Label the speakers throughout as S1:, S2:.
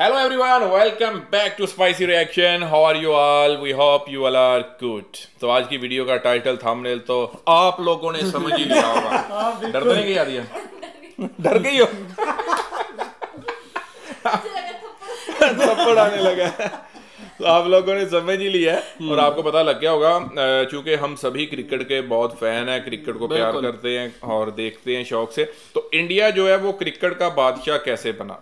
S1: Hello everyone, welcome back to Spicy Reaction. How are you all? We hope you all are good. तो आज की video का title thumbnail तो आप लोगों ने समझ ही लिया होगा। डर तो नहीं गई आदिया? डर गई हो? थप्पड़ आने लगा। तो आप लोगों ने समझ ही लिया है और आपको पता लग गया होगा, चूंकि हम सभी क्रिकेट के बहुत फैन हैं, क्रिकेट को प्यार करते हैं और देखते हैं शौक से। तो इंडिया जो है वो क्रिकेट का बादशाह कैसे बना,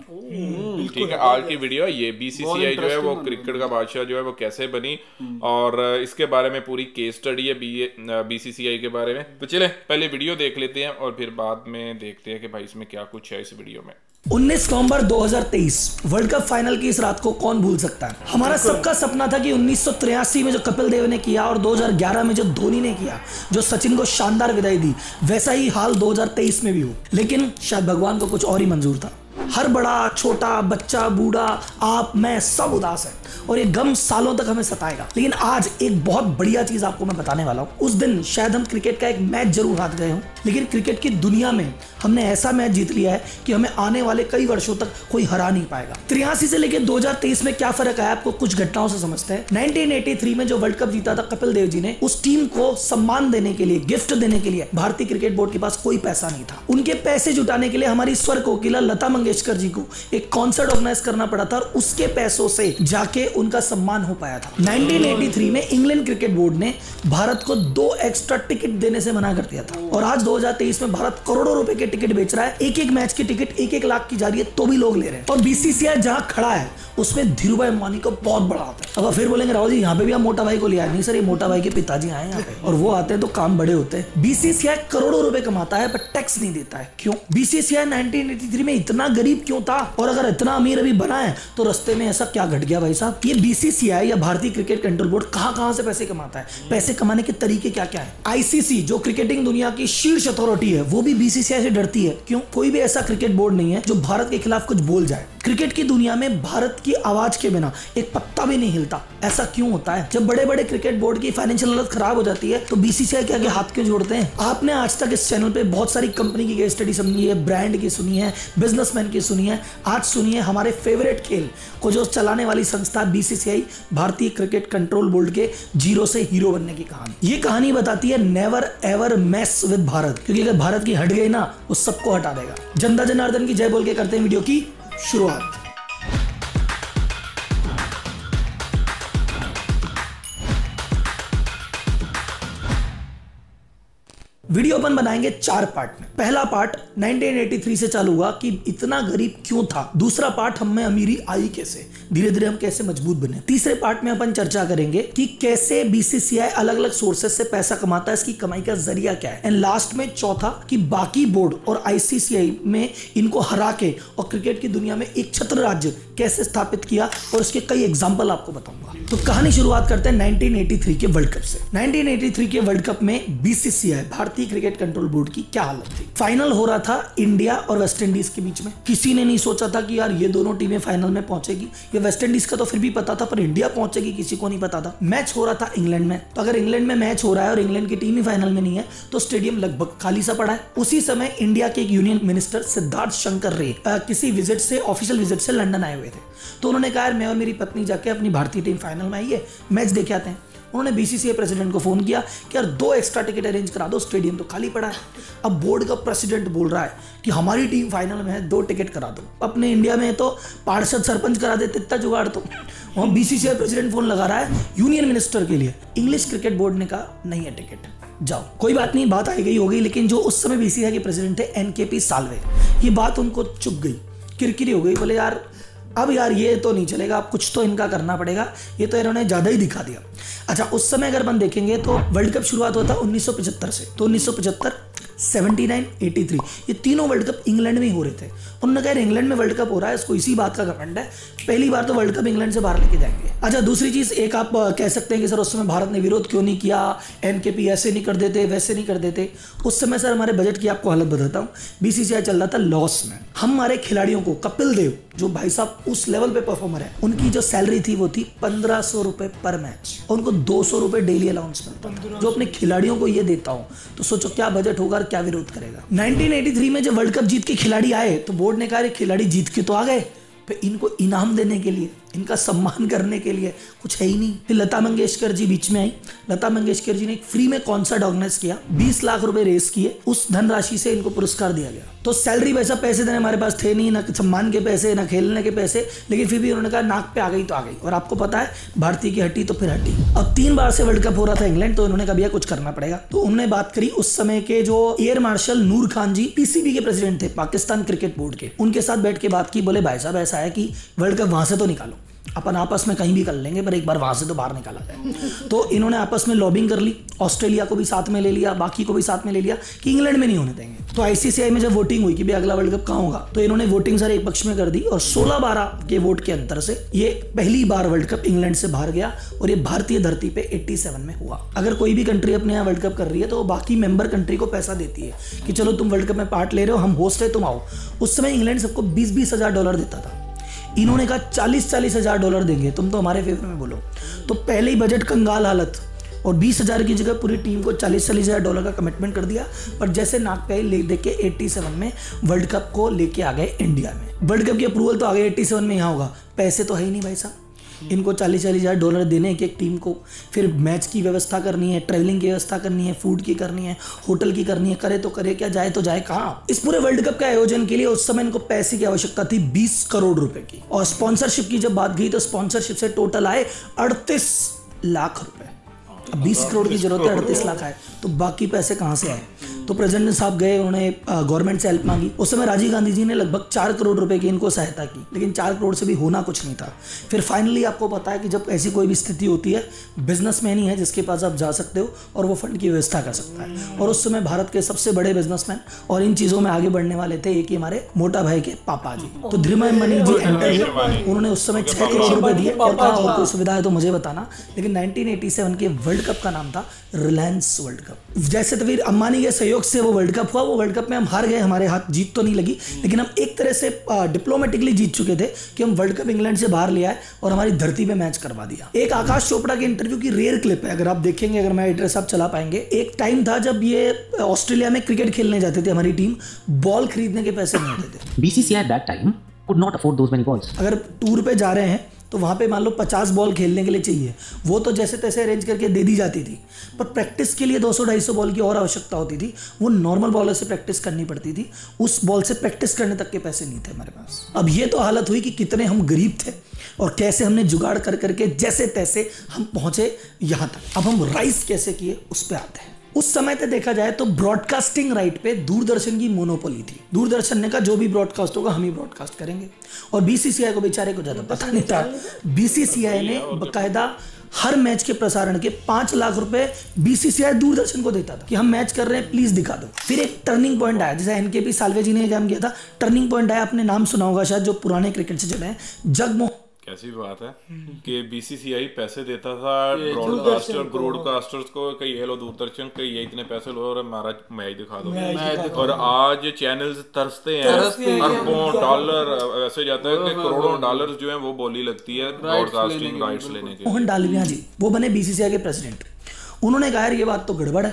S1: ठीक है, आज की वीडियो ये बीसीसीआई जो है वो क्रिकेट का बादशाह जो है वो कैसे बनी और इसके बारे में पूरी केस स्टडी है बीसीसीआई के बारे में। तो चले पहले वीडियो देख लेते हैं और फिर बाद में देखते हैं कि भाई इसमें क्या कुछ है इस वीडियो में।
S2: 19 नवंबर 2023 वर्ल्ड कप फाइनल की इस रात को कौन भूल सकता है। हमारा सबका सपना था कि 1983 में जो कपिल देव ने किया और 2011 में जो धोनी ने किया, जो सचिन को शानदार विदाई दी, वैसा ही हाल 2023 में भी हो। लेकिन शायद भगवान को कुछ और ही मंजूर था। हर बड़ा छोटा बच्चा बूढ़ा आप मैं सब उदास है और ये गम सालों तक हमें सताएगा। लेकिन आज एक बहुत बढ़िया चीज आपको मैं बताने वाला हूँ। उस दिन शायद हम क्रिकेट का एक मैच जरूर हार गए हों, लेकिन क्रिकेट की दुनिया में हमने ऐसा मैच जीत लिया है कि हमें आने वाले कई वर्षों तक कोई हरा नहीं पाएगा। 83 से लेकर 2023 में क्या फर्क आया आपको कुछ घटनाओं से समझते हैं। 1983 में जो वर्ल्ड कप जीता था कपिल देव जी ने, उस टीम को सम्मान देने के लिए, गिफ्ट देने के लिए भारतीय क्रिकेट बोर्ड के पास कोई पैसा नहीं था। उनके पैसे जुटाने के लिए हमारी स्वर कोकिला लता मंगेशकर जी को एक कॉन्सर्ट ऑर्गेनाइज करना पड़ा था और उसके पैसों से जाके उनका सम्मान हो पाया था। 1983 में इंग्लैंड क्रिकेट बोर्ड ने भारत को 2 एक्स्ट्रा टिकट देने से मना कर दिया था और आज 2023 में भारत करोड़ों रुपए के टिकट बेच रहा है। एक मैच की टिकट 1-1 लाख की जा रही है तो भी लोग ले रहे हैं। और बीसीसीआई जहां खड़ा है उसमें धीरूभाई अंबानी को बहुत बड़ा आता है। अब फिर बोलेंगे राहुल जी यहाँ पे भी आप मोटा भाई को लिया। नहीं सर, ये मोटा भाई के पिताजी आए यहाँ पे और वो आते हैं तो काम बड़े होते हैं। बीसीसीआई करोड़ों रुपए कमाता है पर टैक्स नहीं देता है। क्यों? बीसीसीआई 1983 में इतना गरीब क्यों था और अगर इतना अमीर अभी बना है तो रास्ते में ऐसा क्या घट गया भाई साहब? ये बीसीसीआई या भारतीय क्रिकेट कंट्रोल बोर्ड कहां से पैसे कमाता है? पैसे कमाने के तरीके क्या क्या है? आईसीसी जो क्रिकेटिंग दुनिया की शीर्ष अथॉरिटी है वो भी बीसीसीआई से डरती है। क्यों? कोई भी ऐसा क्रिकेट बोर्ड नहीं है जो भारत के खिलाफ कुछ बोल जाए। क्रिकेट की दुनिया में भारत की आवाज के बिना एक पत्ता भी नहीं हिलता। ऐसा क्यों होता है? जब बड़े बड़े क्रिकेट बोर्ड की फाइनेंशियल हालत खराब हो जाती है तो बीसीसीआई के आगे हाथ क्यों जोड़ते हैं? आपने आज तक इस चैनल पे बहुत सारी कंपनी की केस स्टडी सुनी है, ब्रांड की सुनी है, बिजनेसमैन की सुनी है। आज सुनिए हमारे फेवरेट खेल को जो चलाने वाली संस्था बीसीसीआई, भारतीय क्रिकेट कंट्रोल बोर्ड के जीरो से हीरो बनने की कहानी। ये कहानी बताती है never ever mess with Bharat, क्योंकि अगर भारत की हट गई ना वो सबको हटा देगा। जनता जनार्दन की जय बोल के करते हैं वीडियो की शुरुआत। वीडियो अपन बनाएंगे 4 पार्ट में। पहला पार्ट 1983 से चालू हुआ कि इतना गरीब क्यों था। दूसरा पार्ट हम में अमीरी आई कैसे, धीरे धीरे हम कैसे मजबूत बने। तीसरे पार्ट में अपन चर्चा करेंगे कि कैसे बीसीसीआई अलग अलग सोर्सेस से पैसा कमाता है, इसकी कमाई का जरिया क्या है। एंड लास्ट में चौथा कि बाकी बोर्ड और आईसीसीआई में इनको हरा के और क्रिकेट की दुनिया में एक छत्र राज्य कैसे स्थापित किया और इसके कई एग्जाम्पल आपको बताऊंगा। तो कहानी शुरुआत करते हैं 1983 के वर्ल्ड कप से। 1983 के वर्ल्ड कप में बीसीसीआई, भारतीय क्रिकेट कंट्रोल बोर्ड की क्या हालत थी। फाइनल हो रहा था इंडिया और वेस्ट इंडीज के बीच में। किसी ने नहीं सोचा था कि यार ये दोनों टीमें फाइनल में पहुंचेगी। ये वेस्ट इंडीज का तो फिर भी पता था पर इंडिया पहुंचेगी किसी को नहीं पता था। मैच हो रहा था इंग्लैंड में, तो अगर इंग्लैंड में मैच हो रहा है और इंग्लैंड की टीम ही फाइनल में नहीं है तो स्टेडियम लगभग खाली सा पड़ा है। उसी समय इंडिया के एक यूनियन मिनिस्टर सिद्धार्थ शंकर रे किसी विजिट से, ऑफिशियल विजिट से लंदन आए हुए थे। तो उन्होंने कहा मैं और मेरी पत्नी जाके अपनी भारतीय टीम फाइनल में आई है, मैच देखे आते हैं। उन्होंने बीसीसीआई प्रेसिडेंट को फोन किया कि यार 2 एक्स्ट्रा टिकट अरेंज करा दो, स्टेडियम तो खाली पड़ा है। अब बोर्ड का प्रेसिडेंट बोल रहा है कि हमारी टीम फाइनल में है, 2 टिकट करा दो। अपने इंडिया में तो पार्षद सरपंच करा देते इतना जुगाड़। तो वहाँ बीसीसीआई प्रेसिडेंट फोन लगा रहा है यूनियन मिनिस्टर के लिए। इंग्लिश क्रिकेट बोर्ड ने कहा नहीं है टिकट, जाओ। कोई बात नहीं, बात आई गई हो गई। लेकिन जो उस समय बीसीसीआई के प्रेसिडेंट थे एनकेपी साल्वे, ये बात उनको चुभ गई, किरकिरी हो गई। बोले यार अब यार ये तो नहीं चलेगा, अब कुछ तो इनका करना पड़ेगा, ये तो इन्होंने ज्यादा ही दिखा दिया। अच्छा, उस समय अगर अपन देखेंगे तो वर्ल्ड कप शुरुआत होता 1975 से। तो 1975, 79, 83 ये तीनों वर्ल्ड कप इंग्लैंड में ही हो रहे थे। उन्होंने कहा इंग्लैंड में वर्ल्ड कप हो रहा है, इसको इसी बात का घमंड है, पहली बार तो वर्ल्ड कप इंग्लैंड से बाहर लेके जाएंगे। अच्छा, दूसरी चीज एक आप कह सकते हैं कि सर उस समय भारत ने विरोध क्यों नहीं किया, एनकेपी ऐसे नहीं कर देते, वैसे नहीं कर देते। उस समय सर हमारे बजट की आपको हालत बताता हूँ, बीसीसीआई चल रहा था लॉस में। हमारे खिलाड़ियों को, कपिल देव जो भाई साहब उस लेवल पे परफॉर्मर है, उनकी जो सैलरी थी वो थी 1500 रुपए पर मैच और उनको 200 रुपए डेली अलाउंस मिलता। जो अपने खिलाड़ियों को ये देता हूँ तो सोचो क्या बजट होगा और क्या विरोध करेगा। 1983 में जब वर्ल्ड कप जीत के खिलाड़ी आए तो बोर्ड ने कहा खिलाड़ी जीत के तो आ गए फिर इनको इनाम देने के लिए, इनका सम्मान करने के लिए कुछ है ही नहीं। फिर लता मंगेशकर जी बीच में आई। लता मंगेशकर जी ने एक फ्री में कॉन्सर्ट ऑर्गेनाइज किया, 20 लाख रुपए रेस किए, उस धनराशि से इनको पुरस्कार दिया गया। तो सैलरी वैसा पैसे देने हमारे पास थे नहीं, ना सम्मान के पैसे, ना खेलने के पैसे, लेकिन फिर भी उन्होंने कहा नाक पे आ गई तो आ गई। और आपको पता है भारतीय की हटी तो फिर हटी। अब 3 बार से वर्ल्ड कप हो रहा था इंग्लैंड, तो इन्होंने कहा भैया कुछ करना पड़ेगा। तो उन्होंने बात करी उस समय के जो एयर मार्शल नूर खान जी पीसीबी के प्रेसिडेंट थे, पाकिस्तान क्रिकेट बोर्ड के, उनके साथ बैठ के बात की। बोले भाई साहब ऐसा है कि वर्ल्ड कप वहां से तो निकालो, अपन आपस में कहीं भी कर लेंगे, पर एक बार वहां से तो बाहर निकाला जाए। तो इन्होंने आपस में लॉबिंग कर ली, ऑस्ट्रेलिया को भी साथ में ले लिया, बाकी को भी साथ में ले लिया कि इंग्लैंड में नहीं होने देंगे। तो आईसीसीआई में जब वोटिंग हुई कि भाई अगला वर्ल्ड कप कहाँ होगा, तो इन्होंने वोटिंग सारे एक पक्ष में कर दी और 16-12 के वोट के अंतर से ये पहली बार वर्ल्ड कप इंग्लैंड से बाहर गया और ये भारतीय धरती पे 87 में हुआ। अगर कोई भी कंट्री अपने यहाँ वर्ल्ड कप कर रही है तो बाकी मेंबर कंट्री को पैसा देती है कि चलो तुम वर्ल्ड कप में पार्ट ले रहे हो, हम होस्ट है, तुम आओ। उस समय इंग्लैंड सबको 20-20 हज़ार डॉलर देता था। इन्होंने कहा 40-40 हज़ार डॉलर देंगे, तुम तो हमारे फेवर में बोलो। तो पहले ही बजट कंगाल हालत, और 20 हज़ार की जगह पूरी टीम को 40-40 हज़ार डॉलर का कमिटमेंट कर दिया। पर जैसे नाक पे ले दे के 87 में वर्ल्ड कप को लेके आ गए इंडिया में। वर्ल्ड कप की अप्रूवल तो आ गई 87 में, यहाँ होगा, पैसे तो है ही नहीं भाई साहब। इनको 40-40 हज़ार डॉलर देने एक टीम को, फिर मैच की व्यवस्था करनी है, ट्रैवलिंग की व्यवस्था करनी है, फूड की करनी है, होटल की करनी है, करे तो करे क्या, जाए तो जाए कहाँ। इस पूरे वर्ल्ड कप के आयोजन के लिए उस समय इनको पैसे की आवश्यकता थी 20 करोड़ रुपए की। और स्पॉन्सरशिप की जब बात गई तो स्पॉन्सरशिप से टोटल आए 38 लाख रुपए। अब 20 करोड़ की जरूरत है, 38 लाख आए, तो बाकी पैसे कहाँ से आए। तो प्रेसिडेंट साहब गए, उन्होंने गवर्नमेंट से हेल्प मांगी। उस समय राजीव गांधी जी ने लगभग 4 करोड़ रुपए की इनको सहायता की, लेकिन 4 करोड़ से भी होना कुछ नहीं था। फिर फाइनली आपको पता है कि जब ऐसी कोई भी स्थिति होती है, बिजनेसमैन ही है जिसके पास आप जा सकते हो और वो फंड की व्यवस्था कर सकता है। और उस समय भारत के सबसे बड़े बिजनेसमैन और इन चीज़ों में आगे बढ़ने वाले थे एक ही हमारे मोटा भाई के पापा जी। तो धीरूभाई जी एंटर हुए, उन्होंने उस समय 6 करोड़ रुपए दिए और कहा और कोई सुविधा है तो मुझे बताना। लेकिन 1987 के वर्ल्ड कप का नाम था रिलायंस वर्ल्ड कप। जैसे तो फिर अंबानी के सहयोग से वो वर्ल्ड कप हुआ। वो वर्ल्ड कप में हम हार गए, हमारे हाथ जीत तो नहीं लगी, लेकिन हम एक तरह से डिप्लोमेटिकली जीत चुके थे कि हम वर्ल्ड कप इंग्लैंड से बाहर ले आए और हमारी धरती पे मैच करवा दिया। एक आकाश चोपड़ा के इंटरव्यू की रेयर क्लिप है, अगर आप देखेंगे, अगर मैं एड्रेस आप चला पाएंगे। एक टाइम था जब ये ऑस्ट्रेलिया में क्रिकेट खेलने जाते थे, हमारी टीम, बॉल खरीदने के पैसे नहीं होते थे।
S3: BCCI at that time could not afford those many balls.
S2: अगर टूर पे जा रहे हैं तो वहाँ पे मान लो 50 बॉल खेलने के लिए चाहिए, वो तो जैसे तैसे अरेंज करके दे दी जाती थी, पर प्रैक्टिस के लिए 200-250 बॉल की और आवश्यकता होती थी। वो नॉर्मल बॉलर से प्रैक्टिस करनी पड़ती थी, उस बॉल से प्रैक्टिस करने तक के पैसे नहीं थे हमारे पास। अब ये तो हालत हुई कि कितने हम गरीब थे और कैसे हमने जुगाड़ कर करके जैसे तैसे हम पहुंचे यहाँ तक। अब हम राइज कैसे किए उस पर आते हैं। उस समय पे देखा जाए तो ब्रॉडकास्टिंग राइट पे दूरदर्शन की मोनोपोली थी। दूरदर्शन ने कहा जो भी ब्रॉडकास्ट होगा हम ही ब्रॉडकास्ट करेंगे, और बीसीसीआई को बेचारे को ज्यादा पता नहीं था। बीसीसीआई ने बकायदा हर मैच के प्रसारण के 5 लाख रुपए बीसीसीआई दूरदर्शन को देता था कि हम मैच कर रहे हैं, प्लीज दिखा दो। फिर एक टर्निंग पॉइंट आया, जैसे एनकेपी साल्वे जी ने एग्जाम किया था, टर्निंग पॉइंट आया, आपने नाम सुना होगा शायद, जो पुराने क्रिकेट से चले हैं, जगमोहन।
S1: कैसी बात है कि बीसीसीआई पैसे देता था ब्रॉडकास्टर्स को कि ये लो दूरदर्शन के ये इतने पैसे लो और हमारा मैच दिखा दो। और आज चैनल्स तरसते हैं, अरबों डॉलर ऐसे जाता है कि करोड़ों डॉलर जो है वो बोली लगती है ब्रॉडकास्टिंग राइट्स लेने के।
S2: मोहन डालमिया जी वो बने बीसीसीआई के प्रेसिडेंट। उन्होंने कहा ये बात तो गड़बड़ है,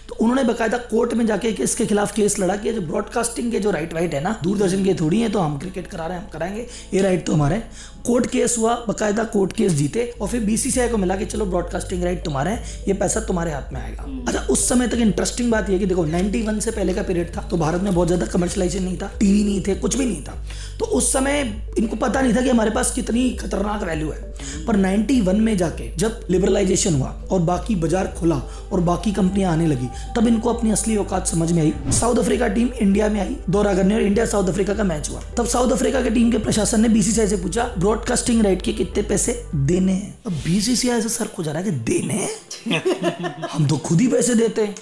S2: तो उन्होंने बकायदा कोर्ट में जाके इसके खिलाफ केस लड़ा कि जो ब्रॉडकास्टिंग के जो राइट है ना, दूरदर्शन के थोड़ी है, तो हम क्रिकेट करा रहे हैं, हम कराएंगे, ये राइट तो हमारे। कोर्ट केस हुआ, बकायदा कोर्ट केस जीते, और फिर बीसीसीआई को मिला कि चलो ब्रॉडकास्टिंग राइट तुम्हारे हैं, ये पैसा तुम्हारे हाथ में आएगा। अच्छा, उस समय तक इंटरेस्टिंग बात यह कि देखो 91 से पहले का पीरियड था, तो भारत में बहुत ज्यादा कमर्शलाइजेशन नहीं था, टीवी नहीं थे, कुछ भी नहीं था। तो उस समय इनको पता नहीं था कि हमारे पास कितनी खतरनाक वैल्यू है। पर 91 में जाके जब लिबरलाइजेशन हुआ और बाकी बाजार खुला और बाकी कंपनियां आने लगी, तब इनको अपनी असली औकात समझ में आई। साउथ अफ्रीका टीम इंडिया में आई दौरा करने, और इंडिया साउथ अफ्रीका का मैच हुआ। तब साउथ अफ्रीका की टीम के प्रशासन ने बीसीसीआई से पूछा ब्रॉडकास्टिंग राइट के कितने पैसे देने हैं। अब बीसीसीआई से सर को जा रहा है कि देने हैं हम तो खुद ही पैसे देते हैं,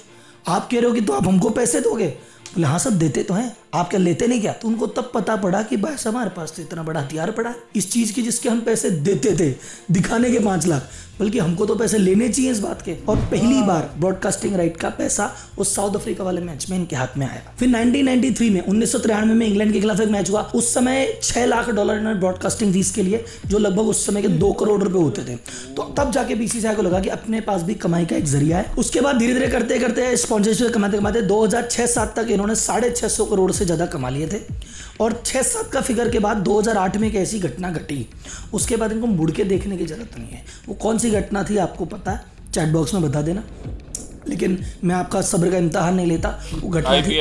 S2: आप कह रहे हो कि तो आप हमको पैसे दोगे। बोले हाँ सब देते तो हैं, आप क्या लेते नहीं क्या। तो उनको तब पता पड़ा कि बस हमारे पास तो इतना बड़ा हथियार पड़ा है इस चीज की जिसके हम पैसे देते थे, दिखाने के 5 लाख, बल्कि हमको तो पैसे लेने चाहिए इस बात के। और पहली बार ब्रॉडकास्टिंग राइट का पैसा उस साउथ अफ्रीका वाले मैच में इनके हाथ में आया। फिर 1993 में 1993 में इंग्लैंड के खिलाफ एक मैच हुआ। उस समय $6 लाख इन्होंने ब्रॉडकास्टिंग फीस के लिए, जो लगभग उस समय के 2 करोड़ रुपए होते थे। तो तब जाके बीसीसीआई को लगा कि अपने पास भी कमाई का एक जरिया है। उसके बाद धीरे धीरे करते करते स्पॉन्सरशिप कमाते कमाते 2006-07 तक इन्होंने 650 करोड़ से ज़्यादा कमा लिए थे। और 6-7 का फिगर के बाद 2008 में एक ऐसी घटना घटी, उसके बाद इनको मुड़ के देखने की जरूरत नहीं है। वो कौन सी घटना थी आपको पता है, चैट बॉक्स में बता देना, लेकिन मैं आपका सब्र का इम्तहान नहीं लेता। वो घटना थी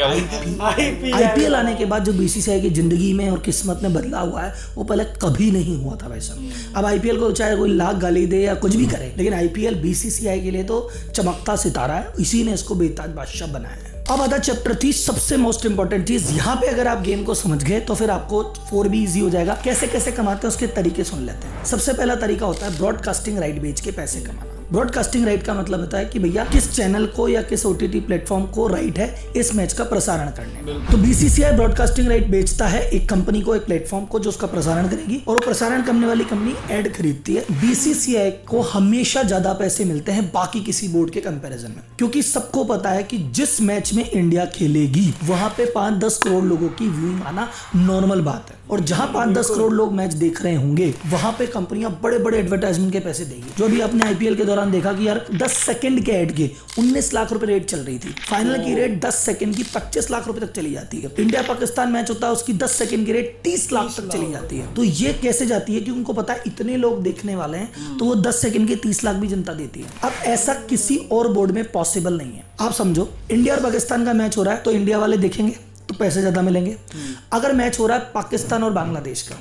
S2: आईपीएल आने के बाद जो बीसीसीआई की जिंदगी में और किस्मत में बदलाव हुआ है वो पहले कभी नहीं हुआ था वैसा। अब आईपीएल को चाहे कोई लाख गाली दे या कुछ भी करे, लेकिन आईपीएल बीसीसीआई के लिए तो चमकता सितारा है, इसी ने इसको बेताज बादशाह बनाया है। अब आता चैप्टर 30, सबसे मोस्ट इंपॉर्टेंट चीज। यहाँ पे अगर आप गेम को समझ गए तो फिर आपको 4 भी इजी हो जाएगा। कैसे कैसे कमाते हैं उसके तरीके सुन लेते हैं। सबसे पहला तरीका होता है ब्रॉडकास्टिंग राइट बेच के पैसे कमाना। ब्रॉडकास्टिंग राइट का मतलब होता है कि भैया किस चैनल को या किस ओटीटी प्लेटफॉर्म को राइट है इस मैच का प्रसारण करने में। तो बीसीसीआई ब्रॉडकास्टिंग राइट बेचता है एक कंपनी को, एक प्लेटफॉर्म को, जो उसका प्रसारण करेगी, और वो प्रसारण करने वाली कंपनी ऐड खरीदती है। बीसीसीआई को हमेशा ज्यादा पैसे मिलते हैं बाकी किसी बोर्ड के कंपैरिजन में, क्योंकि सबको पता है कि जिस मैच में इंडिया खेलेगी वहां पे 5-10 करोड़ लोगों की व्यूइंग आना नॉर्मल बात है। और जहां 5-10 करोड़ लोग मैच देख रहे होंगे वहां पे कंपनियां बड़े बड़े एडवर्टाइजमेंट के पैसे देगी। जो अभी आपने आईपीएल के दौरान देखा कि यार 10 सेकंड के ऐड के 19 लाख रुपए रेट चल रही थी, फाइनल की रेट 10 सेकंड की 25 लाख रुपए तक चली जाती है। इंडिया पाकिस्तान मैच होता है उसकी 10 सेकंड की रेट 30 लाख तक चली जाती है। तो ये कैसे जाती है कि उनको पता है इतने लोग देखने वाले हैं, तो वो 10 सेकंड के 30 लाख भी जनता देती है। अब ऐसा किसी और बोर्ड में पॉसिबल नहीं है। आप समझो इंडिया और पाकिस्तान का मैच हो रहा है तो इंडिया वाले देखेंगे तो पैसे ज्यादा मिलेंगे। अगर मैच हो रहा है पाकिस्तान और बांग्लादेश का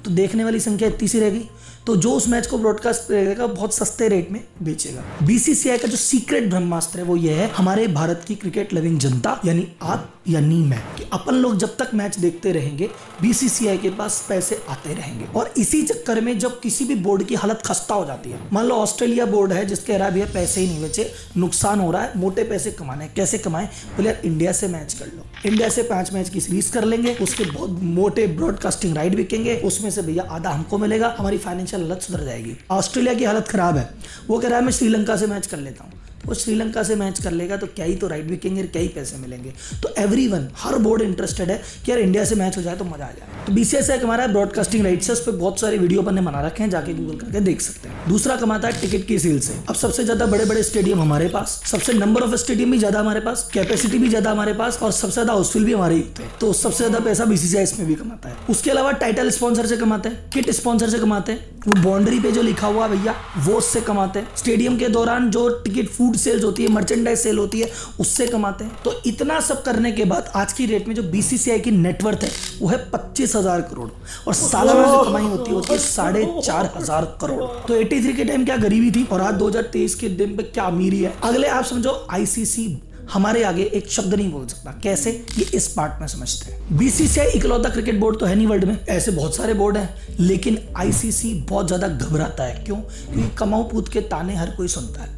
S2: तो देखने वाली संख्या इतनी सी रहेगी, तो जो उस मैच को ब्रॉडकास्ट करेगा बहुत सस्ते रेट में बेचेगा। बीसीसीआई का जो सीक्रेट ब्रह्मास्त्र है वो ये है, हमारे भारत की क्रिकेट लविंग जनता यानी आप यानी मैं, कि अपन लोग जब तक मैच देखते रहेंगे बीसीसीआई के पास पैसे आते रहेंगे। और इसी चक्कर में जब किसी भी बोर्ड की हालत खस्ता हो जाती है, मान लो ऑस्ट्रेलिया बोर्ड है जिसके रहा भैया पैसे ही नहीं बचे, नुकसान हो रहा है, मोटे पैसे कमाने, कैसे कमाएं, बोले यार इंडिया से मैच कर लो, इंडिया से 5 मैच की सीरीज कर लेंगे, उसके बहुत मोटे ब्रॉडकास्टिंग राइट बिकेंगे, उसमें से भैया आधा हमको मिलेगा, हमारी फाइनेंशियल हालत सुधर जाएगी। ऑस्ट्रेलिया की हालत खराब है, वो कह रहा है मैं श्रीलंका से मैच कर लेता हूँ, वो श्रीलंका से मैच कर लेगा तो क्या ही तो राइट बिकेंगे, क्या ही पैसे मिलेंगे। तो एवरीवन, हर बोर्ड इंटरेस्टेड है कि यार इंडिया से मैच हो जाए तो मजा आ जाए। तो बीसीसीआई कमा रहा है ब्रॉडकास्टिंग राइट से, उस पर बहुत सारे वीडियो अपन ने बना रखे हैं, जाके गूगल करके देख सकते हैं। दूसरा कमाता है टिकट की सेल से। अब सबसे ज्यादा बड़े बड़े स्टेडियम हमारे पास, सबसे नंबर ऑफ स्टेडियम भी ज्यादा हमारे पास, कैपेसिटी भी ज्यादा हमारे पास, और सबसे ज्यादा हाउसफुल भी हमारे ही होते हैं, तो सबसे ज्यादा पैसा बीसीसीआई इसमें भी कमाता है। उसके अलावा टाइटल स्पॉन्सर से कमाते हैं, किट स्पॉन्सर से कमाते हैं, वो बाउंड्री पे जो लिखा हुआ भैया वो उससे कमाते हैं, स्टेडियम के दौरान जो टिकट फूड सेल्स होती है, मर्चेंडाइज सेल होती है, उससे कमाते हैं। तो इतना सब करने के बाद आज की रेट में जो बीसीसीआई की नेटवर्थ है वो है 25,000 करोड़, और सालाना जो कमाई होती है 4,500 करोड़। तो 83 के टाइम क्या गरीबी थी और आज 2023 के दिन पे क्या अमीरी है। अगले आप समझो आईसीसी हमारे आगे एक शब्द नहीं बोल सकता, कैसे, ये इस पार्ट में समझते हैं। बीसीसीआई इकलौता क्रिकेट बोर्ड तो है नहीं वर्ल्ड में, ऐसे बहुत सारे बोर्ड हैं, लेकिन आईसीसी बहुत ज्यादा घबराता है। क्यों? क्योंकि कमाऊ पूत के ताने हर कोई सुनता है,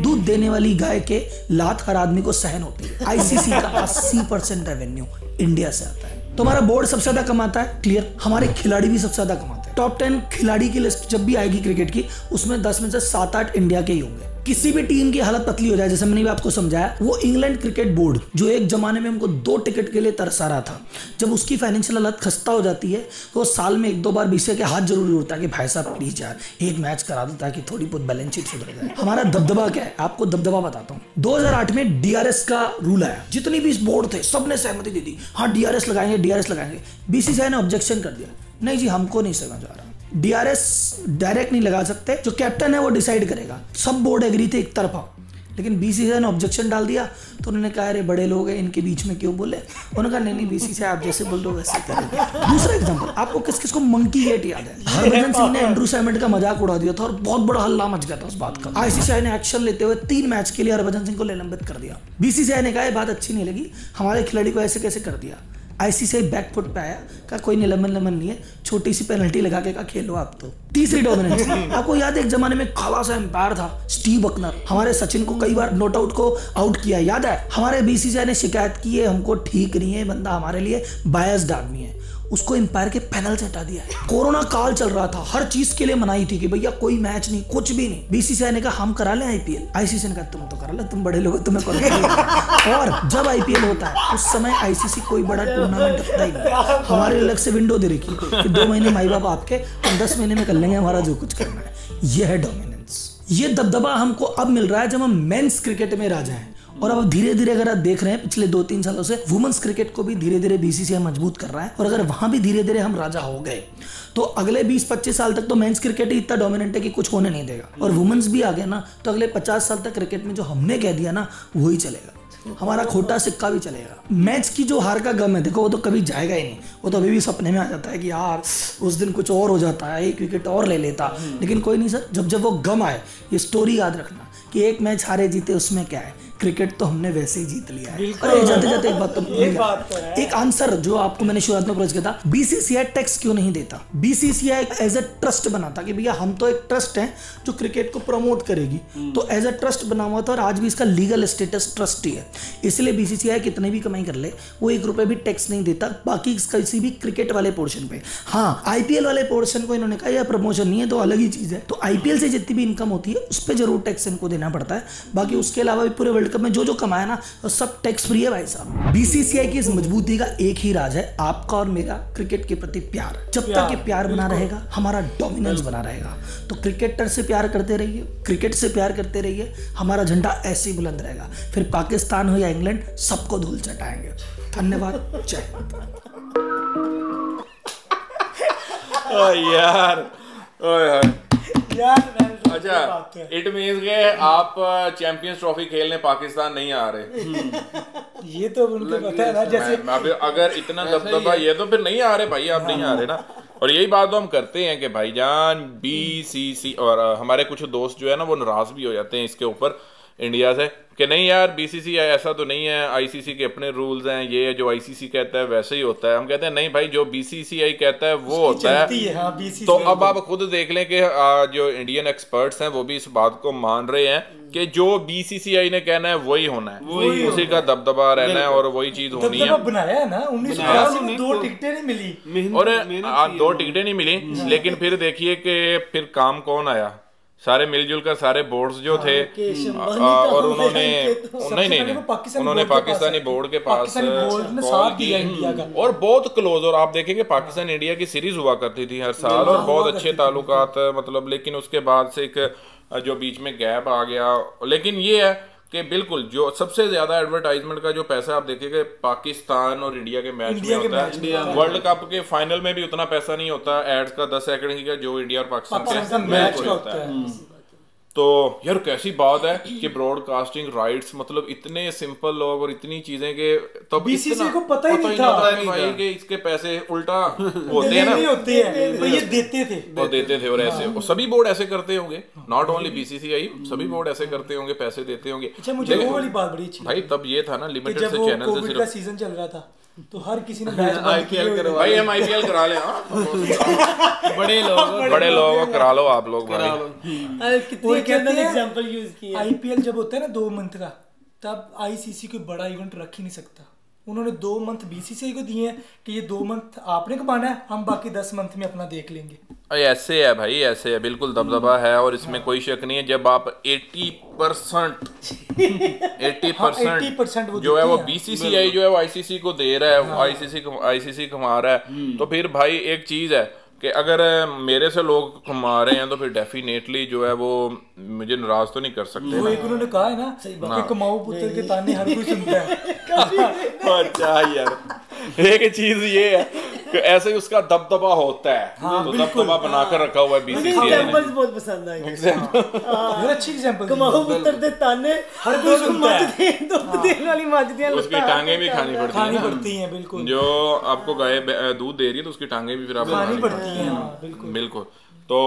S2: दूध देने वाली गाय के लात हर आदमी को सहन होती है। आईसीसी का 80% रेवेन्यू इंडिया से आता है। तो हमारा बोर्ड सबसे ज्यादा कमाता है, क्लियर। हमारे खिलाड़ी भी सबसे ज्यादा कमाते हैं। टॉप 10 खिलाड़ी की लिस्ट जब भी आएगी क्रिकेट की, उसमें 10 में से 7-8 इंडिया के ही होंगे। किसी भी टीम की हालत पतली हो जाए, जैसे मैंने भी आपको समझाया, वो इंग्लैंड क्रिकेट बोर्ड जो एक जमाने में हमको 2 टिकट के लिए तरसा रहा था, जब उसकी फाइनेंशियल हालत खस्ता हो जाती है तो साल में 1-2 बार बीसीसीआई के हाथ जरूर उड़ता है कि भाई साहब प्लीज यार एक मैच करा दो ताकि थोड़ी बहुत बैलेंस शीट सुधर जाए। हमारा दबदबा क्या है, आपको दबदबा बताता हूँ। 2008 में डीआरएस का रूल आया, जितनी भी बोर्ड थे सबने सहमति दे दी, हाँ डीआरएस लगाएंगे, डीआरएस लगाएंगे। बीसीसीआई ने ऑब्जेक्शन कर दिया, नहीं जी हमको नहीं समझ आ रहा, डीआरएस डायरेक्ट नहीं लगा सकते, जो कैप्टन है वो डिसाइड करेगा। सब बोर्ड एग्री थे एक तरफा, लेकिन बीसीसीआई ने ऑब्जेक्शन डाल दिया। तो उन्होंने कहा अरे बड़े लोग हैं, इनके बीच में क्यों बोले। उन्होंने कहा नहीं बीसीसीआई आप जैसे बोल दो वैसे करेंगे। दूसरा एग्जांपल, आपको किस किस को मंकी गेट याद है? हरभजन सिंह ने एंड्रू सैमंड का मजाक उड़ा दिया था और बहुत बड़ा हल्ला मच गया था उस बात का। आईसीसीआई ने एक्शन लेते हुए 3 मैच के लिए हरभजन सिंह को निलंबित कर दिया। बीसीसीआई ने कहा बात अच्छी नहीं लगी, हमारे खिलाड़ी को ऐसे कैसे कर दिया। आईसीसीआई बैकफुट पे आया, कहा कोई निलंबन नहीं है, छोटी सी पेनल्टी लगा के कहा खेलो आप। तो तीसरी डोमिनेंस, आपको याद है एक जमाने में काला सा एम्पायर था स्टीव बकनर, हमारे सचिन को कई बार नॉट आउट को आउट किया, याद है? हमारे बीसीसीआई ने शिकायत की है हमको ठीक नहीं है, बंदा हमारे लिए बायस्ड आदमी है, उसको एम्पायर के पैनल से हटा दिया है। कोरोना काल चल रहा था, हर चीज के लिए मनाही थी कि भैया कोई मैच नहीं, कुछ भी नहीं। बीसीसीआई ने कहा हम करा लें आईपीएल, आईसीसी ने कहा तुम तो करा लो, तुम बड़े लोग तुम्हें करो। और जब आईपीएल होता है उस समय आईसीसी कोई बड़ा टूर्नामेंट रखता ही नहीं, हमारे अलग से विंडो दे रखी कि 2 महीने माई बाप आपके, हम 10 महीने में कर लेंगे हमारा जो कुछ करना है। यह है डोमिनेंस। ये दबदबा हमको अब मिल रहा है जब हम मेंस क्रिकेट में राजा हैं और अब धीरे धीरे अगर आप देख रहे हैं पिछले 2-3 सालों से वुमेन्स क्रिकेट को भी धीरे धीरे बीसीसीआई मजबूत कर रहा है। और अगर वहां भी धीरे धीरे हम राजा हो गए तो अगले 20-25 साल तक तो मेंस क्रिकेट ही इतना डोमिनेंट है कि कुछ होने नहीं देगा। और वुमेन्स भी आ गया ना तो अगले 50 साल तक क्रिकेट में जो हमने कह दिया ना वही चलेगा, हमारा खोटा सिक्का भी चलेगा। मैच की जो हार का गम है देखो वो तो कभी जाएगा ही नहीं, वो तो अभी भी सपने में आ जाता है कि यार उस दिन कुछ और हो जाता है, एक विकेट और ले लेता, लेकिन कोई नहीं सर, जब जब वो गम आए ये स्टोरी याद रखना कि एक मैच हारे जीते उसमें क्या है, क्रिकेट तो हमने वैसे ही जीत लिया है। अरे जाते जाते एक बात तो एक आंसर जो आपको मैंने शुरुआत में अप्रोच किया था, बीसीसीआई टैक्स क्यों नहीं देता? बीसीसीआई एज अ ट्रस्ट बनाता कि भैया हम तो एक ट्रस्ट है जो क्रिकेट को प्रमोट करेगी, तो एज अ ट्रस्ट बना हुआ था और आज भी इसका लीगल स्टेटस ट्रस्ट ही है। इसलिए बीसीसीआई कितने भी कमाई कर ले वो ₹1 भी टैक्स नहीं देता बाकी किसी भी क्रिकेट वाले पोर्शन पे। हाँ, आईपीएल वाले पोर्शन को इन्होंने कहा यह प्रमोशन नहीं है तो अलग ही चीज है, तो आईपीएल से जितनी भी इनकम होती है उस पर जरूर टैक्स इनको देना पड़ता है। बाकी उसके अलावा भी पूरे वर्ल्ड कप में जो जो कमाया ना वो सब टैक्स फ्री है भाई साहब। बीसीसीआई की इस मजबूती का एक ही राज है, आपका और मेरा क्रिकेट के प्रति प्यार। जब तक ये प्यार बना रहेगा हमारा डोमिनेंस बना रहेगा। तो क्रिकेटर से प्यार करते रहिए, क्रिकेट से प्यार करते रहिए, हमारा झंडा ऐसे ही बुलंद रहेगा। फिर पाकिस्तान हो या इंग्लैंड सबको धूल चटाएंगे। धन्यवाद, जय
S1: यार अच्छा, इट मींस के आप चैंपियंस ट्रॉफी खेलने पाकिस्तान नहीं आ रहे।
S4: ये तो उनको पता है ना, जैसे
S1: अगर इतना दबदबा ये तो फिर नहीं आ रहे भाई, आप नहीं आ रहे ना। और यही बात तो हम करते हैं कि भाईजान बीसीसी, और हमारे कुछ दोस्त जो है ना वो नाराज भी हो जाते हैं इसके ऊपर इंडिया से कि नहीं यार बीसीसीआई ऐसा तो नहीं है, आईसीसी के अपने रूल्स हैं, ये जो आईसीसी कहता है वैसे ही होता है। हम कहते हैं नहीं भाई, जो बीसीसीआई कहता है वो होता है।
S4: हाँ,
S1: तो अब आप खुद देख लें कि जो इंडियन एक्सपर्ट्स हैं वो भी इस बात को मान रहे हैं कि जो बीसीसीआई ने कहना है वही होना है, वही उसी का दबदबा रहना है और वही चीज होनी है।
S4: बनाया है ना 1982 में 2 टिकटें नहीं मिली,
S1: और 2 टिकटें नहीं मिली, लेकिन फिर देखिए कि फिर काम कौन आया, सारे मिलजुल कर सारे बोर्ड्स जो थे और उन्होंने उन्होंने पाकिस्तानी बोर्ड के पास कॉल की और बहुत क्लोज। और आप देखेंगे पाकिस्तान इंडिया की सीरीज हुआ करती थी हर साल और बहुत अच्छे ताल्लुकात, मतलब, लेकिन उसके बाद से एक जो बीच में गैप आ गया। लेकिन ये है कि बिल्कुल जो सबसे ज्यादा एडवर्टाइजमेंट का जो पैसा आप देखेंगे पाकिस्तान और इंडिया के मैच में होता है। वर्ल्ड कप के फाइनल में भी उतना पैसा नहीं होता एड्स का 10 सेकंड का जो इंडिया और पाकिस्तान के मैच में होता है। तो यार कैसी बात है कि ब्रॉडकास्टिंग राइट्स, मतलब इतने सिंपल लोग और इतनी चीजें के तब
S4: बीसीसीआई को पता ही नहीं था
S1: भाई कि इसके पैसे उल्टा होते हैं ना,
S4: ये देते थे
S1: और ऐसे और सभी बोर्ड ऐसे करते होंगे, नॉट ओनली बीसीसीआई, सभी बोर्ड ऐसे करते होंगे, पैसे देते होंगे।
S4: अच्छा, मुझे वो वाली बात बड़ी अच्छी
S1: भाई तब ये था ना लिमिटेड से चैनल से,
S4: सिर्फ सीजन चल रहा था तो हर किसी ने मैच
S1: आईपीएल करवा, भाई हम आईपीएल करा ले। बड़े लोग करा लो आप लोग भाई।
S4: कितने एग्जांपल यूज किए। आईपीएल जब होता है ना 2 मंथ का, तब आईसीसी कोई बड़ा इवेंट रख ही नहीं सकता। उन्होंने 2 मंथ बीसीसीआई को दिए हैं कि ये 2 मंथ आपने कमाना है, हम बाकी 10 मंथ में अपना देख लेंगे।
S1: ऐसे है भाई, ऐसे है, बिल्कुल दबदबा है और इसमें कोई शक नहीं है। जब आप 80% जो है वो बीसीसीआई जो है वो आईसीसी को दे रहा है, आईसीसी कमा रहा है, तो फिर भाई एक चीज है कि अगर मेरे से लोग कमा रहे हैं तो फिर डेफिनेटली जो है वो मुझे नाराज तो नहीं कर सकते।
S4: वो एक उन्होंने कहा है ना कि कमाओ पुत्र के ताने हर कोई सुनता है।
S1: अच्छा यार, एक चीज ये है कि ऐसे ही उसका दबदबा होता है। हाँ, तो दबदबा बनाकर रखा हुआ है बीसीसीआई।
S5: एग्जांपल्स बहुत पसंद आए।
S4: ये अच्छी एग्जांपल,
S5: कमाओ पुत्र दे ताने हर कोई सुनता है। तो देने वाली माजदियां
S1: उसकी टांगे भी खानी
S4: पड़ती हैं। बिल्कुल,
S1: जो आपको गाय दूध दे रही है तो उसकी टांगे भी फिर आपको खानी पड़ती हैं। बिल्कुल। तो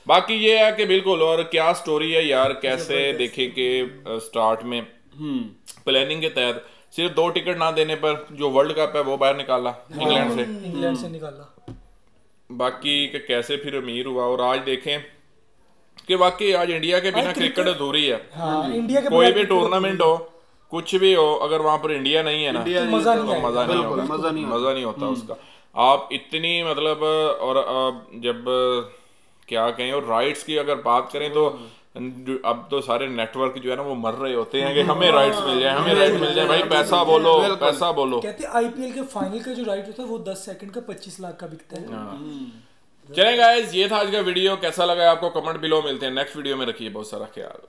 S1: बाकी ये है कि बिल्कुल, और क्या स्टोरी है यार, कैसे देखे कि स्टार्ट में प्लानिंग के तहत सिर्फ 2 टिकट ना देने पर जो वर्ल्ड कप है वो बाहर निकाला इंग्लैंड से निकाला। बाकी कि कैसे फिर अमीर हुआ। और आज देखें कि वाकई आज इंडिया के बिना क्रिकेट अधूरी है।
S4: इंडिया के
S1: कोई भी टूर्नामेंट हो, कुछ भी हो, अगर वहां पर इंडिया नहीं है ना तो मजा नहीं होता उसका। आप इतनी, मतलब, और जब क्या कहें, और राइट्स की अगर बात करें तो अब तो सारे नेटवर्क जो है ना वो मर रहे होते हैं कि हमें राइट्स मिल जाए, हमें राइट्स मिल जाए। भाई पैसा बोलो, पैसा बोलो।
S4: कहते हैं आईपीएल के फाइनल का जो राइट होता है वो 10 सेकंड का 25 लाख का बिकता है।
S1: चलें गाइस, ये था आज का वीडियो। कैसा लगा आपको कमेंट बिलो। मिलते हैं नेक्स्ट वीडियो में। रखिए बहुत सारा ख्याल।